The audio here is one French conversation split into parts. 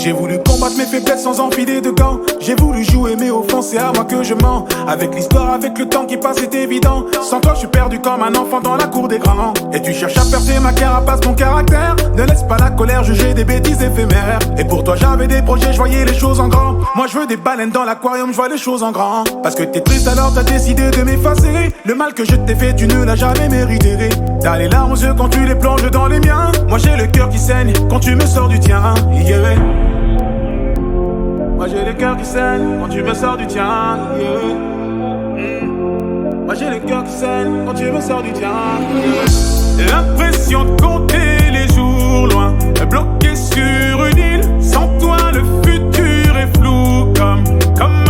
J'ai voulu combattre mes faiblesses sans enfiler de gants. J'ai voulu jouer mais au fond c'est à moi que je mens. Avec l'histoire, avec le temps qui passe c'est évident. Sans toi je suis perdu comme un enfant dans la cour des grands. Et tu cherches à percer ma carapace, mon caractère. Ne laisse pas la colère juger des bêtises éphémères. Et pour toi j'avais des projets, je voyais les choses en grand. Moi je veux des baleines dans l'aquarium, je vois les choses en grand. Parce que t'es triste alors t'as décidé de m'effacer. Le mal que je t'ai fait tu ne l'as jamais mérité. T'as les larmes aux yeux quand tu les plonges dans les miens. Moi j'ai le cœur qui saigne quand tu me sors du tien, yeah. Moi j'ai le cœur qui saigne quand tu me sors du tien, yeah. Moi j'ai le cœur qui saigne quand tu me sors du tien, yeah. L'impression de compter les jours loin, bloqué sur une île. Sans toi le futur est flou comme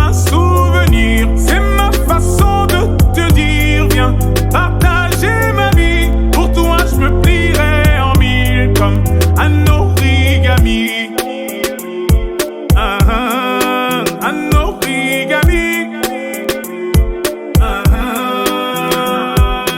un souvenir. C'est ma façon de te dire viens partager ma vie. Pour toi je me plierai en mille comme un origami. Un origami.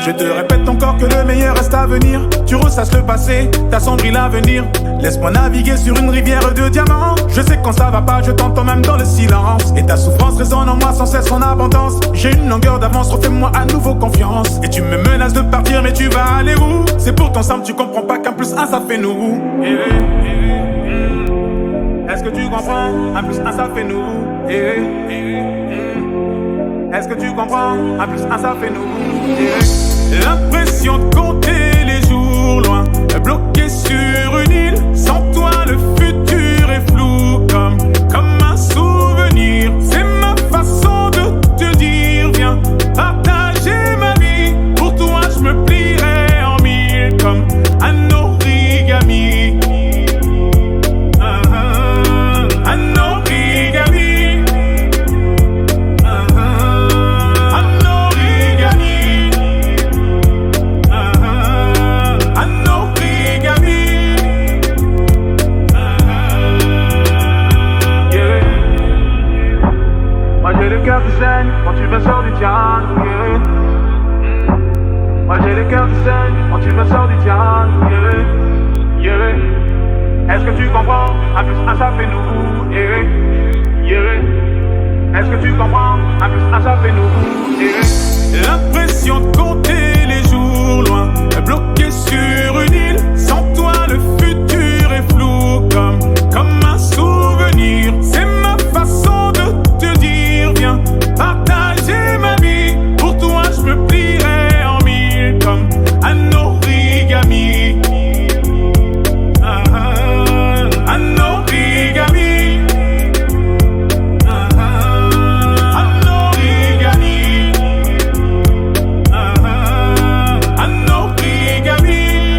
Je te répète encore que le meilleur reste à venir. Tu ressasses le passé, t'assombris l'avenir. Laisse-moi naviguer sur une rivière de diamants. Je sais quand ça va pas, je t'entends même dans le silence. Et ta souffrance résonne en moi sans cesse en abondance. J'ai une longueur d'avance, refais-moi à nouveau confiance. Et tu me menaces de partir mais tu vas aller où? C'est pourtant simple, tu comprends pas qu'un plus un ça fait nous. Est-ce que tu comprends? Un plus un ça fait nous. Est-ce que tu comprends? Un plus un ça fait nous. L'impression de compter les jours loin, bloqué sur une île. Sans toi le futur est flou comme un souvenir. C'est ma façon de te dire viens partager ma vie. Pour toi je me plierai en mille comme un origami. Un origami. Un origami. Un origami. Yeah. Moi j'ai le cœur qui saigne quand tu me sors du tien, yeah. Moi j'ai le cœur qui saigne quand tu me sors du tien, yeah. Yeah. Est-ce que tu comprends? Un plus un ça fait nous, yeah. Yeah. Est-ce que tu comprends? Un plus un ça fait nous, yeah. L'impression de compter les jours loin, bloqué sur une île. Sans toi le futur est flou comme un souvenir. C'est ma façon de te dire viens partager ma vie. Pour toi je me plierai en mille comme un origami. Un origami. Un origami. Un origami.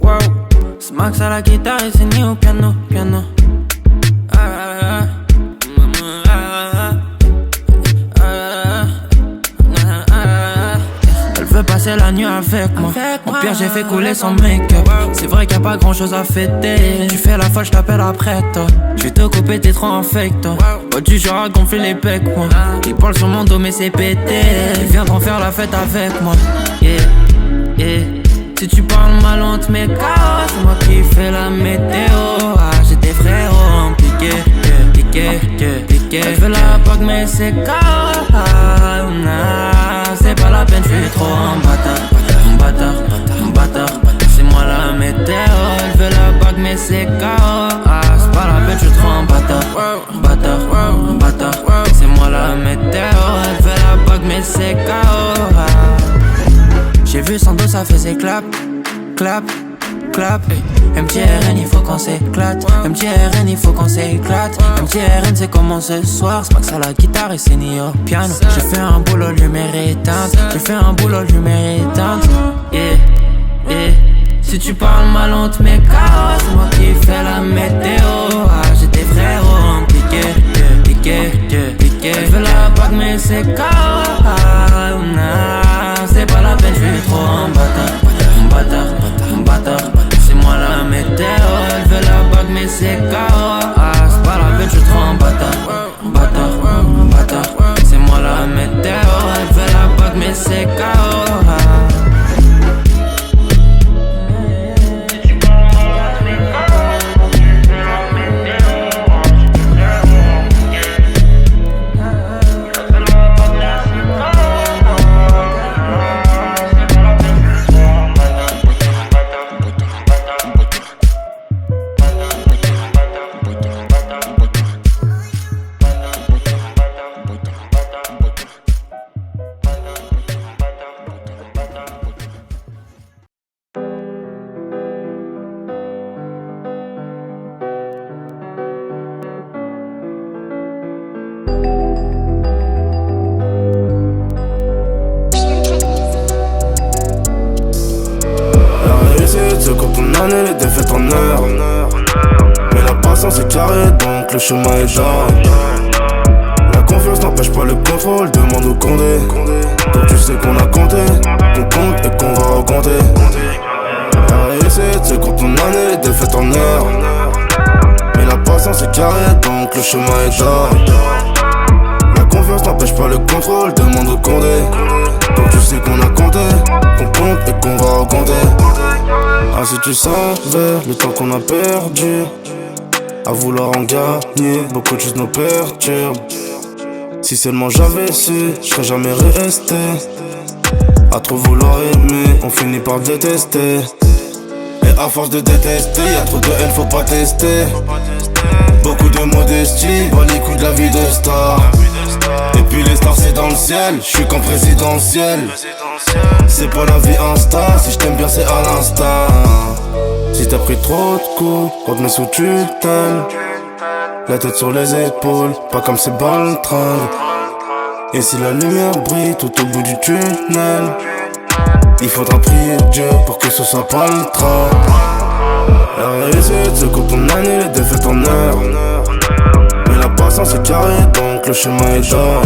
Wow, c'est Max à la guitare et c'est Ni au piano, piano. Elle veut passer la nuit avec moi. Au pire j'ai fait couler son make-up. C'est vrai qu'il y a pas grand chose à fêter. Tu fais la folle, je t'appelle après toi. Je vais te couper, t'es trop en fake toi. Oh tu genre à gonfler les pecs moi. Ils parlent sur mon dos mais c'est pété. Ils viendront faire la fête avec moi. Yeah, yeah. Si tu parles mal on te met KO. C'est moi qui fais la météo. Ah j'ai des frérots en piqué, piqué. Elle fait la bague mais c'est KO. Ah, nah, c'est pas la peine, je suis trop en bâtard. C'est moi la météo. Elle veut la bague mais c'est KO. Ah c'est pas la peine, je suis trop en bâtard. C'est moi la météo. Elle veut la bague mais c'est KO. Ah. J'ai vu son dos, ça faisait clap, clap, clap. MTRN, il faut qu'on s'éclate. MTRN, il faut qu'on s'éclate. MTRN, c'est comment ce soir. C'est Max à la guitare et c'est Ni au piano. J'ai fait un boulot, lumière éteinte. Yeah, yeah. Si tu parles mal, on te met KO. C'est moi qui fais la météo. Ah, j'ai des frérots en piqué. Elle veut la bague, mais c'est KO. Ah, nah, c'est pas la peine, je suis trop en bâtard. C'est moi la météo. Elle veut la bague, mais c'est KO. se compte en année, les défaites en heures. Mais la patience est carrée, donc le chemin est d'or. La confiance n'empêche pas le contrôle, demande au Condé. Donc tu sais qu'on a compté, qu'on compte et qu'on va recompter. La réussite se compte en année, les défaites en heures. Mais la patience est carrée, donc le chemin est d'or. La confiance n'empêche pas le contrôle, demande au Condé. Donc tu sais qu'on a compté, qu'on compte et qu'on va recompter. Ah si tu savais le temps qu'on a perdu à vouloir en gagner, beaucoup de choses nous perturbent. Si seulement j'avais su, je serais jamais resté. À trop vouloir aimer, on finit par détester. Et à force de détester, y'a trop de haine, faut pas tester. Beaucoup de modestie, bas les coups de la vie de star. Et puis les stars c'est dans le ciel, je suis qu'en présidentiel. C'est pas la vie Insta, si je t'aime bien c'est à l'instant. Si t'as pris trop de coups, on te met sous tutelle. La tête sur les épaules, pas comme ces baltringues. Et si la lumière brille tout au bout du tunnel, il faudra prier Dieu pour que ce soit pas le train. La réussite se compte en année, les défaites en heures. Mais la patience est carrée, donc le chemin est d'or.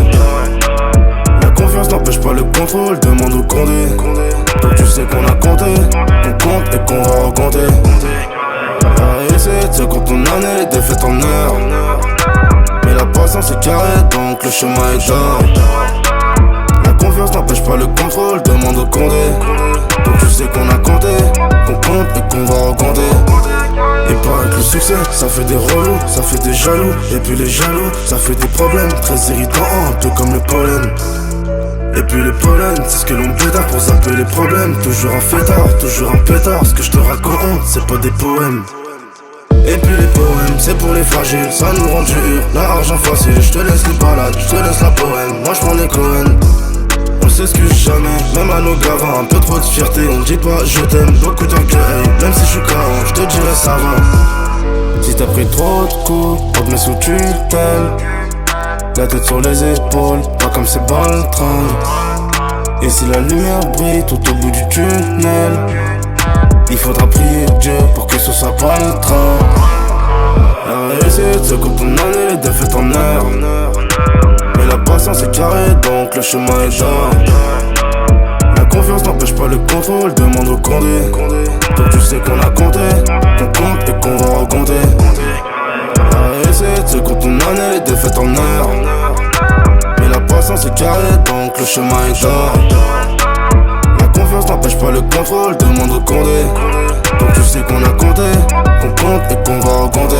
La confiance n'empêche pas le contrôle, demande au Condé. Donc tu sais qu'on a compté, qu'on compte et qu'on va recompter. La réussite se compte en année, les défaites en heures. Mais la patience est carrée, donc le chemin est d'or. La confiance n'empêche pas le contrôle, demande au Condé. Donc tu sais qu'on a compté, qu'on compte et qu'on va recompter. Il paraît que le succès, ça fait des relous, ça fait des jaloux. Et puis les jaloux, ça fait des problèmes très irritants, un peu comme le pollen. Et puis les pollens, c'est ce que l'on pétard pour zapper les problèmes. Toujours un fêtard, toujours un pétard. Ce que je te raconte, c'est pas des poèmes. Et puis les poèmes, c'est pour les fragiles, ça nous rend dur. L'argent facile, je te laisse les balades, je te laisse la poème. Moi je prends les Cohen. On s'excuse jamais, même à nos gavins. Un peu trop de fierté, on dit pas je t'aime. Beaucoup d'orgueil, même si je suis carré, je te dirais ça va. Si t'as pris trop de coups, on te met sous tutelle. La tête sur les épaules, pas comme ces baltringues. Et si la lumière brille tout au bout du tunnel, il faudra prier Dieu pour que ce soit pas le train. La réussite se compte en année, les défaites en heures. Mais la patience est carrée, donc le chemin est d'or. La confiance n'empêche pas le contrôle, demande au Condé. Donc tu sais qu'on a compté, qu'on compte et qu'on va recompter. La réussite se compte en année, les défaites en heures. Mais la patience est carrée, donc le chemin est d'or. La confiance n'empêche pas le contrôle, demande au Condé. Donc tu sais qu'on a compté, qu'on compte et qu'on va recompter.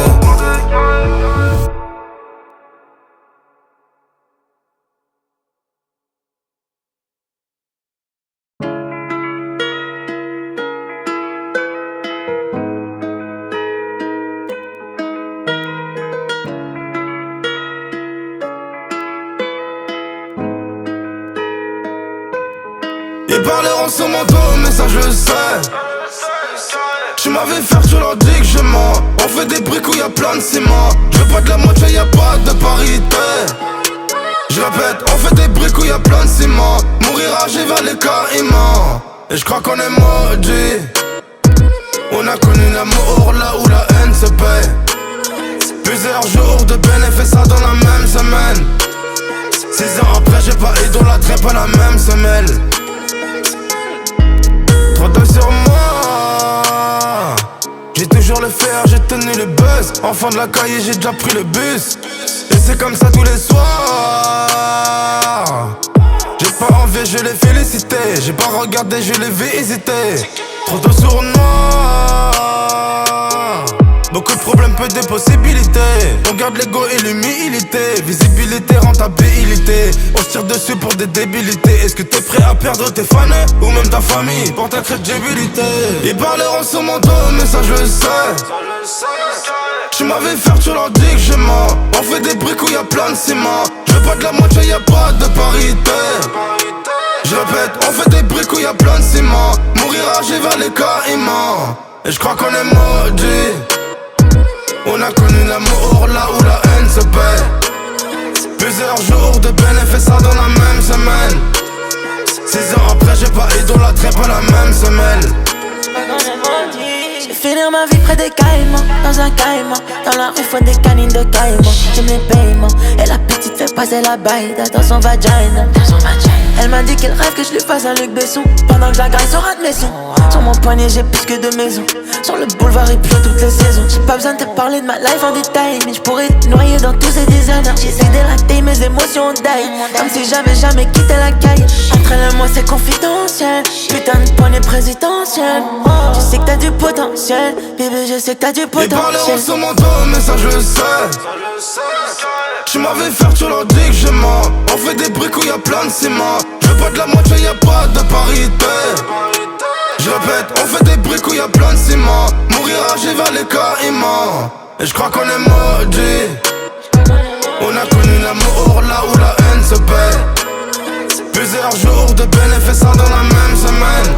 Ils parleront sur mon dos, mais ça je le sais. Tu m'avais fait, tu leur dis que je mens. On fait des briques où y'a plein de ciment. Je veux pas de la moitié, y'a pas de parité. Je répète, on fait des briques où y'a plein de ciment. Mourir âgé vers les caïmans. Et je crois qu'on est maudit. On a connu l'amour là où la haine se paie. Plusieurs jours de bénéfices ça dans la même semaine. 6 ans après j'ai pas idolâtré pas la même semelle. Trop d'œil sur moi. J'ai toujours le fer, j'ai tenu le buzz. Enfant de la caille, j'ai déjà pris le bus. Et c'est comme ça tous les soirs. J'ai pas envie, je l'ai félicité. J'ai pas regardé, je l'ai visité. Trop d'eau sur moi. Beaucoup de problèmes, peu de possibilités. On garde l'ego et l'humilité. Visibilité, rentabilité. On se tire dessus pour des débilités. Est-ce que t'es prêt à perdre tes fans ou même ta famille pour ta crédibilité? Ils parleront sur mon dos, mais ça je le sais. Tu m'avais fait, tu leur dis que je mens. On fait des briques où y'a plein de ciment. Je veux pas de la moitié, y'a pas de parité. Je répète, on fait des briques où y'a plein de ciment. Mourir âgé vers les caïmans. Et je crois qu'on est maudit. On a connu l'amour là où la haine se paie. Plusieurs jours de bénéfices ça dans la même semaine. 6 ans après j'ai pas idolâtré pas la même semelle. finir ma vie près des caïmans, dans un caïman. Dans la rue faut des canines de caïmans. J'aime les paiements. Et la petite fait passer la baïda dans son vagina. Elle m'a dit qu'elle rêve que je lui fasse un Luc Besson. Pendant que j'agresse sur un de mes sons. Sur mon poignet j'ai plus que 2 maisons. Sur le boulevard il pleut toutes les saisons. J'ai pas besoin de te parler de ma life en détail, mais je pourrais te noyer dans tous ces désordres. J'essaie d'élater mes émotions die. Comme si j'avais jamais quitté la caille. Entre elle et moi c'est confidentiel. Putain de poignée présidentielle. Je sais que t'as du potentiel. Bébé je sais que t'as du potentiel. Ils parleront sur mon dos mais ça je le sais. Tu m'avais faire, tu leur dis que je mens. On fait des briques où y'a plein de ciment. Je veux pas de la moitié, y'a pas de parité. Je répète, on fait des briques où y'a plein de ciment. Mourir âgé vers les caïmans. Et je crois qu'on est maudits. On a connu l'amour là où la haine se paie. Plusieurs jours de peine et fait ça dans la même semaine.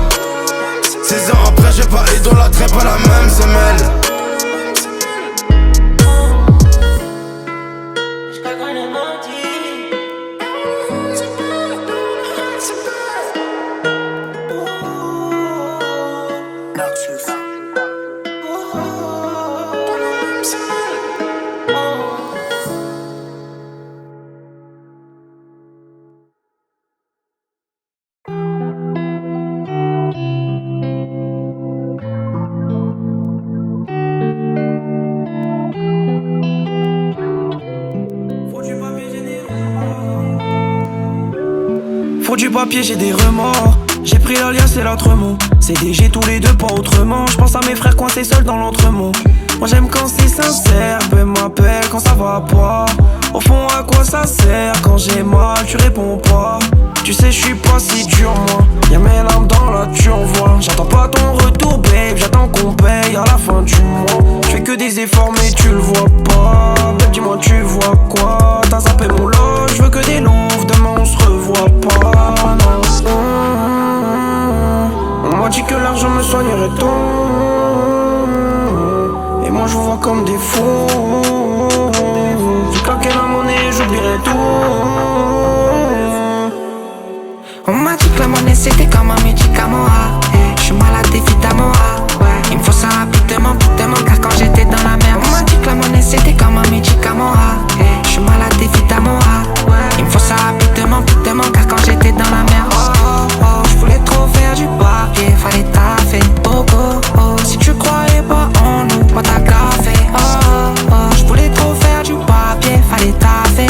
6 ans après j'ai pas idolâtré pas la même semelle. Faut du papier, j'ai des remords. J'ai pris l'alias et l'autrement. CDG tous les deux, pas autrement. J'pense à mes frères coincés seuls dans l'entremont. Moi j'aime quand c'est sincère. Peu m'appelle quand ça va pas. Au fond à quoi ça sert? Quand j'ai mal tu réponds pas. Tu sais je suis pas si dur moi. Y'a mes larmes dans la turvoie. J'attends pas ton retour babe. J'attends qu'on paye à la fin du mois. J'fais que des efforts mais tu le vois pas. Babe dis-moi tu vois quoi? T'as zappé mon lot. J'veux que des louves. Demain on se revoit pas. Non. On m'a dit que l'argent me soignerait tout. Et moi je vous vois comme des fous. J'ai claqué la monnaie, j'oublierai tout. On m'a dit que la monnaie c'était comme un médicament. Je suis malade évidemment. Il me faut ça rapidement, car quand j'étais dans la merde. On m'a dit que la monnaie c'était comme un médicament. Je suis malade évidemment. Il me faut ça rapidement, car quand j'étais dans la merde. Je voulais trop faire du papier, fallait taffer. Si tu croyais pas en nous, pas t'as gaffé. Je voulais trop faire du papier, fallait taffer.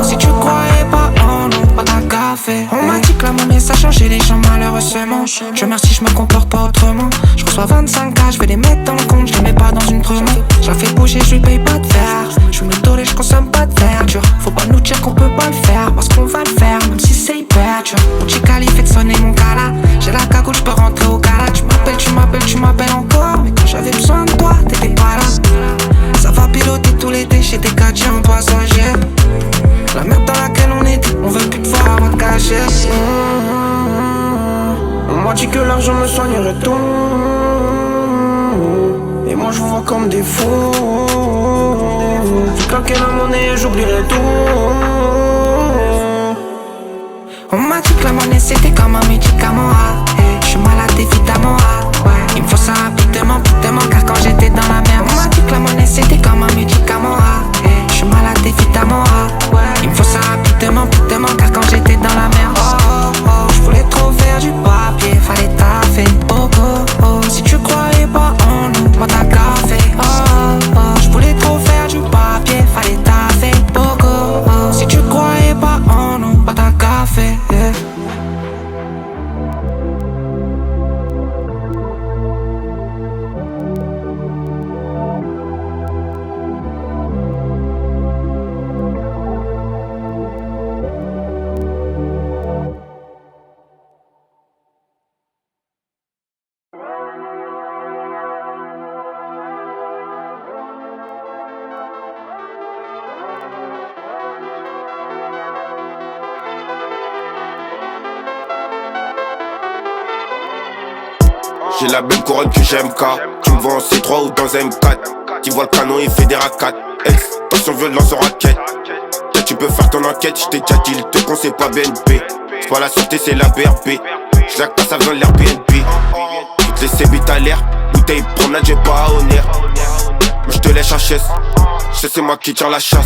Si tu croyais pas en nous, pas t'as gaffé. On m'a dit que la monnaie ça changeait les gens malheureusement. Je merci, je me comporte pas autrement. Je reçois 25K, je vais les mettre dans le compte, je les mets pas dans une promo. Je la fais bouger, je lui paye pas de verre. Je suis tolé, je consomme pas de verdure. Faut pas nous dire qu'on peut pas le faire, parce qu'on va le faire, même si c'est hyper dur. Mon chicali fait sonner mon gala. J'ai la cagoule, je peux rentrer au gala. Tu m'appelles encore. Mais quand j'avais besoin de toi, t'étais pas là. Ça va piloter tout l'été chez des gadgets en passager. La merde dans laquelle on était, on veut plus te voir avant de cacher. On m'a dit que l'argent me soignerait tout. Et moi je vous vois comme des fous. J'ai claqué la monnaie, j'oublierai tout. On m'a dit que la monnaie c'était comme un médicament. Je suis malade évidemment. Il me faut ça rapidement, car quand j'étais dans la merde. On m'a dit que la monnaie c'était comme un médicament. Je suis malade évidemment. Il me faut ça rapidement, car quand j'étais dans la merde. Je voulais trop faire du papier, fallait taffer. Si tu croyais pas en nous, pas t'as gaffé. Je voulais trop faire du papier, fallait taffer. Si tu croyais pas en nous, pas t'as gaffé. J'ai la belle couronne que j'aime car tu me vois en C3 ou dans M4. Tu vois le canon, il fait des racades. Attention violence en raquette. Là tu peux faire ton enquête, j't'ai déjà dit, le te con c'est pas BNP. C'est pas la sûreté, c'est la BRP. J'l'acte pas, ça vient de l'Airbnb. billet. Toutes les sébites à l'air, bouteille promenade, j'ai pas à honneur. Mais j'te lèche HS, c'est moi qui tire la chasse.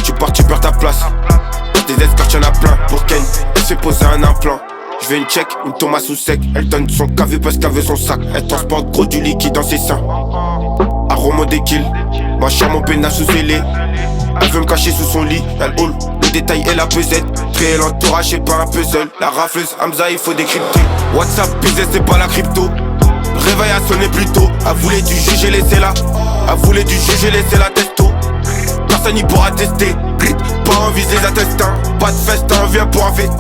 Tu pars, tu perds ta place. Des escorts, y'en a plein. Pour Ken, elle se fait poser un implant. J'veux une check, une Thomas sous sec. Elle donne son café parce qu'elle veut son sac. Elle transporte gros du liquide dans ses seins. Arôme des kills, moi j'suis mon pénage sous scellé. Elle veut me cacher sous son lit, elle hall. Le détail est la pesette. Créer l'entourage, c'est pas un puzzle. La rafleuse, Hamza, il faut décrypter. WhatsApp, business, c'est pas la crypto. Réveil a sonné plus tôt. Elle voulait du juger, laissez-la. Elle voulait du juger, laissez-la testo. Personne n'y pourra tester. Pas envie des intestins. Pas de festin, viens pour un fait.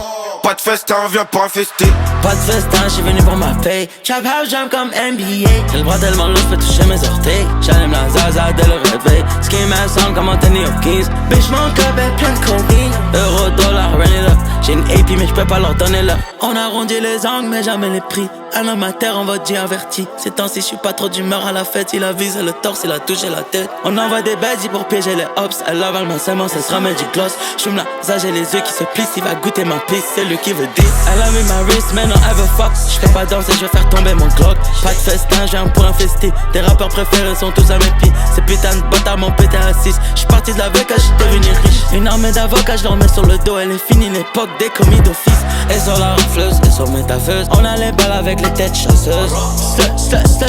Pas de festin, viens pour infester. Pas de festin, j'suis venu pour ma paye. Trap house, j'aime comme NBA. J'ai le bras tellement lourd, j'peux toucher mes orteils. J'allume la zaza dès le réveil. Ski ma sang comme Anthony Hopkins. Bitch, mon club est plein de codeine. Euro, dollar, run it up. J'ai une AP, mais j'peux pas leur donner là. On arrondit les angles, mais jamais les prix. Un homme à terre, on va dire averti. Ces temps-ci, j'suis pas trop d'humeur à la fête. Il a visé le torse, il a touché la tête. On envoie des baddies pour piéger les hops. Elle lave ma seulement, ça se remet du gloss. J'fume la zage, j'ai les yeux qui se plissent. Il va goûter ma piste, c'est lui qui veut 10. Elle a mis ma wrist, mais non, elle veut fuck. J'fais pas danser, j'vais faire tomber mon Glock. Pas de festin, j'ai un pour infester. Tes rappeurs préférés sont tous à mes pieds. Ces putains de bâtards m'ont pété à 6. J'suis parti de la VK, j'suis devenu riche. Une armée d'avocats, j'leur mets sur le dos. Elle est finie, l'époque des commis d'office. Et sur la rafleuse, et sur mes taffeuses. On a les balles avec les têtes chasseuses.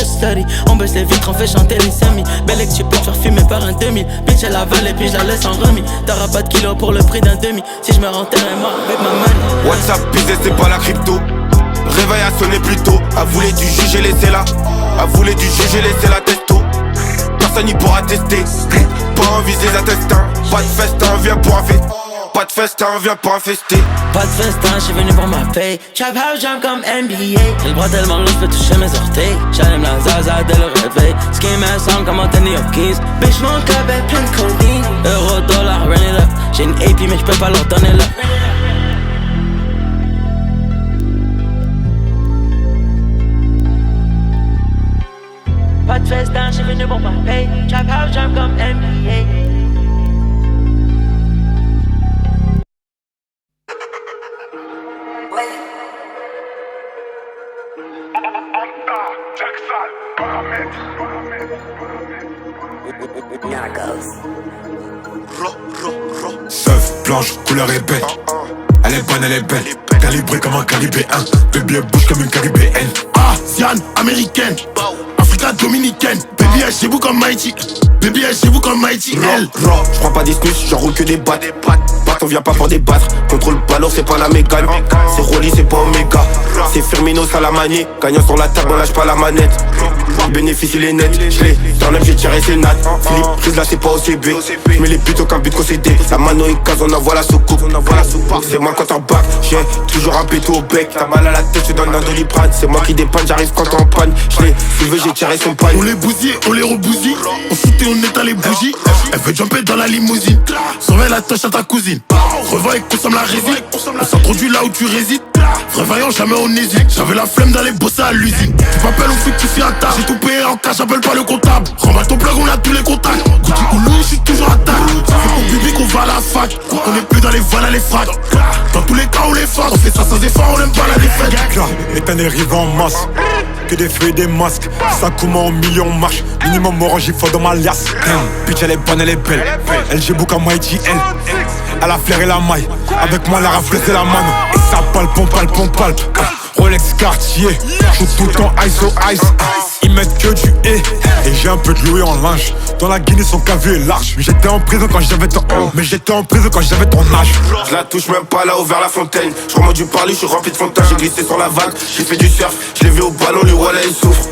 Study, on baisse les vitres, on fait chanter les semis. Belle que tu peux te faire fumer par un demi. Bitch, elle la vole et puis je la laisse en remis. T'auras pas de kilo pour le prix d'un demi. Si je me renterrais mort avec ma money. WhatsApp, business, c'est pas la crypto. Réveil a sonné plus tôt. Elle voulait du juger, laissez-la. Elle voulait du juger, laissez-la testo. Personne n'y pourra tester. Pas envie des intestins. Pas de festin, viens pour un fait. Pas de festin, viens pour infester. Pas de festin, j'suis venu pour ma paye. Trap house, j'aime comme NBA. J'ai le bras tellement lourd, j'peux toucher mes orteils. J'allume la zaza dès le réveil. Ski ma sang comme Anthony Hopkins. Bitch, mon club est plein de codeine. Euro, dollar, run it up. J'ai une AP, mais j'peux pas leur donner là. Pas de festin, j'suis venu pour ma paye. Trap house, j'aime comme NBA. Seuf, blanche, couleur est belle. Elle est bonne, elle est belle. Calibrée comme un caribéen. Baby, elle bouge comme une caribéenne. Asiane, américaine. Africa dominicaine. Baby, elle chez vous comme Mighty. Baby, elle chez vous comme Mighty. Elle. J'prends pas d'excuses, j'en roule que des battes. On vient pas pour débattre. Contrôle ballon, c'est pas la mégane. C'est Rolly, c'est pas Omega. C'est Firmino, ça la manie. Gagnant sur la table, on lâche pas la manette. Le bénéfice, il est net. J'l'ai dans l'œuf, j'ai tiré ses nattes. Philippe, prise là, c'est pas OCB. J'mets les buts aucun but concédé. La mano est case, on envoie la soucoupe. C'est moi quand t'en back. J'ai toujours un péto au bec. T'as mal à la tête, je donne un Doliprane. C'est moi qui dépanne, j'arrive quand t'es en panne. J'l'ai, si veux, j'ai tiré son pagne. On les bousille, on les rebousille. On foutait, on éteint les bougies. Elle veut jumper dans la limousine. Surveille la touche à ta cousine. Revends et consomme la résine. On s'introduit là où tu résides. Vrai vaillant, jamais on hésite. J'avais la flemme d'aller bosser à l'usine. Tu m'appelles, on fait que tu fais à table. J'ai tout payé en cash, j'appelle pas le comptable. Remballe ton plug, on a tous les contacts. Gucci ou Louis, j'suis toujours à table. C'est pour bébé qu'on va à la fac. On est plus dans les voiles à les frags. Dans tous les cas, on les fasse. On fait ça sans effort, on aime pas la défaite. Et t'en arrives en masse. Que des feux et des masques. Ça comment en millions marche. Minimum orange, il faut dans ma liasse. Bitch, elle est bonne, elle est belle. Elle j'ai beaucoup à Mighty, elle. Elle a flairé la maille. Avec moi, la rafle, c'est la mano. Et ça palpe, on palpe, on palpe. Rolex Cartier. J'joue tout le temps ice au ice. Ils mettent que du et j'ai un peu de Louis en linge. Dans la Guinée, son cavalier est large. J'étais en prison quand j'avais ton mais j'étais en prison quand j'avais ton âge. Je la touche même pas là-haut vers la fontaine. Je remonte du parler, je suis rempli de fontaine. J'ai glissé sur la vague, j'ai fait du surf. Je l'ai vu au ballon, lui voilà il souffre.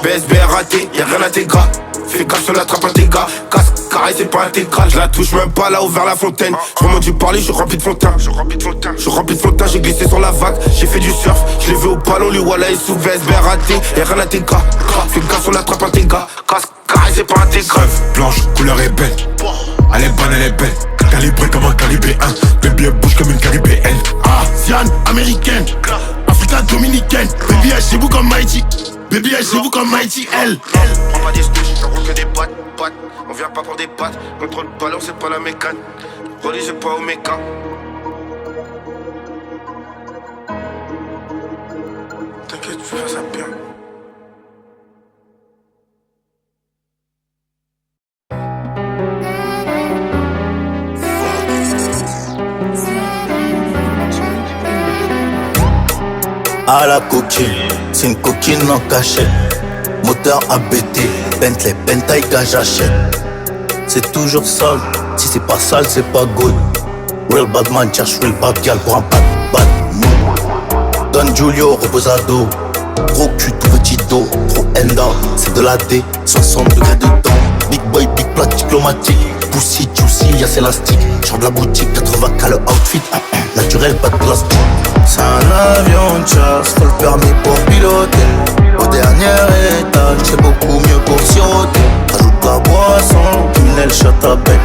BSB raté, y'a rien à tes gars. Fais gaffe sur la trappe à tes gars. Casse, carré, c'est pas intégral. Je la touche même pas là-haut vers la fontaine. Je remonte du parler, je suis rempli de fontaine. Je suis rempli de fontaine, j'ai glissé sur la vague. J'ai fait du surf, je l'ai vu au ballon, lui voilà il souffre. BSB raté, y'a rien à tes gars. Fais gaffe sur la trappe à tes gars. Casse, carré, c'est pas intégral. Blanche, couleur est belle. Elle est bonne, elle est belle. Calibrée comme un caribéen. Baby, elle bouge comme une caribéenne. Asiane, américaine. Africa dominicaine. Baby, elle chez vous comme Mighty. Baby, elle chez vous comme Mighty, elle. Prends pas d'excuses, j'en roule que des pattes. On vient pas pour des pattes. Contrôle ballon, c'est pas la mécane. Rolly, c'est pas Omega. à la coquille, c'est une coquine en cachette. Moteur ABT, Bentley, Bentaille, j'achète. C'est toujours sale, si c'est pas sale, c'est pas good. Real bad man, cherche real bad gal pour un bad move. Don Julio, reposado. Gros cul, tout petit dos, trop enda, c'est de la D, 60 degrés de temps. Big boy, big plat diplomatique. Pussy, juicy, y'a c'est élastique. Genre de la boutique, 80K le outfit. Naturel, pas de plastique. C'est un avion de chasse, faut le permis pour piloter. Au dernier étage, c'est beaucoup mieux pour siroter. Ajoute la boisson, tunnel, shot à bec.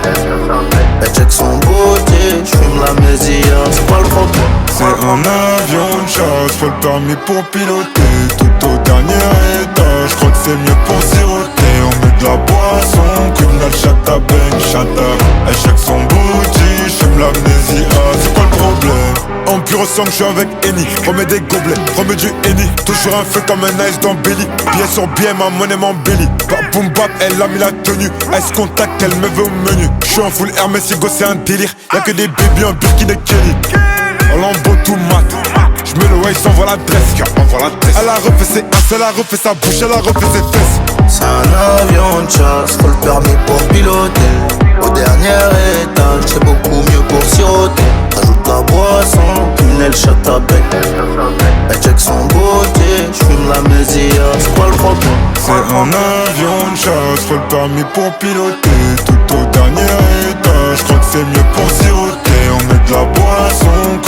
Elle check son beauté, j'fume la mésia, c'est pas le problème. C'est un avion de chasse, faut le permis pour piloter. Tout au dernier étage, j'crois que c'est mieux pour siroter. On met de la boisson, criminal, shut up, bang, shut up. Elle check son booty, j'fume l'amnésia, c'est pas le problème. En pur sang, j'suis avec Henny. Remets des gobelets, remets du Henny. Toujours un feu comme un ice dans Belly. Billet sur billet, ma monnaie m'embellit. Bah boum bap, elle a mis la tenue. Ice contact, elle me veut au menu. J'suis en full Hermès, Hugo, c'est un délire. Y'a que des bébés en Birkin et Kelly. En lambeau tout mat. J'mets le waist, envoie l'adresse. Elle a refait ses as, elle a refait sa bouche, elle a refait ses fesses. C'est un avion de chasse, faut le permis pour piloter. Au dernier étage, c'est beaucoup mieux pour siroter. Ajoute la boisson, tunnel, shut à bec. Elle check son beauté, j'fume la mésia, c'est quoi le problème? C'est un avion de chasse, faut le permis pour piloter. Tout au dernier étage, j'crois que c'est mieux pour siroter. On met de la boisson,